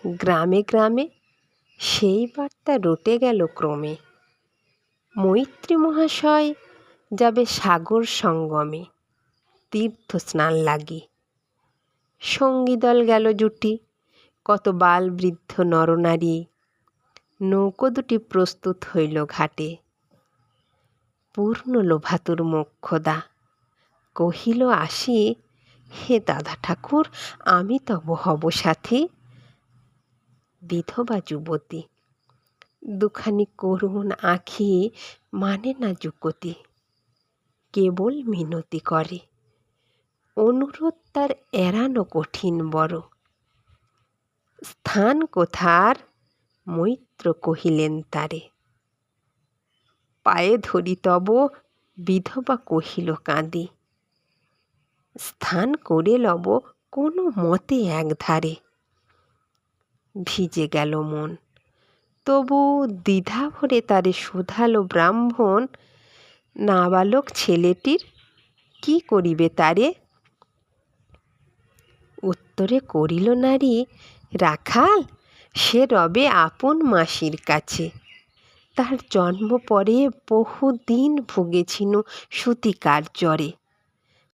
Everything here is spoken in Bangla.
গ্রামে গ্রামে সেই বার্তা রটে গেল ক্রমে। মৈত্রী মহাশয় যাবে সাগর সঙ্গমে তীর্থ স্নান লাগি। সঙ্গীদল গেল জুটি, কত বাল বৃদ্ধ নরনারী। নৌকো দুটি প্রস্তুত হইল ঘাটে। পূর্ণ লোভাতুর মোক্ষদা কহিল আসি, হে দাদা ঠাকুর আমি তব হব সাথী। বিধবা যুবতী দুখানি করুণ আঁখি মানে না যুকতি। কেবল মিনতি করে, অনুরোধ তার এড়ানো কঠিন বড়। স্থান কোথার? মৈত্র কহিলেন তারে। পায়ে ধরি তব, বিধবা কহিল কাঁদি। স্থান করে লব কোনো মতে একধারে। ভিজে গেল মন, তবু দ্বিধা ভরে তারে শুধালো ব্রাহ্মণ, নাবালক ছেলেটির কি করিবে তারে? উত্তরে করিল নারী, রাখাল সে রবে আপন মাসির কাছে। তার জন্ম পরে বহুদিন ভুগেছিনু সূতিকার জ্বরে।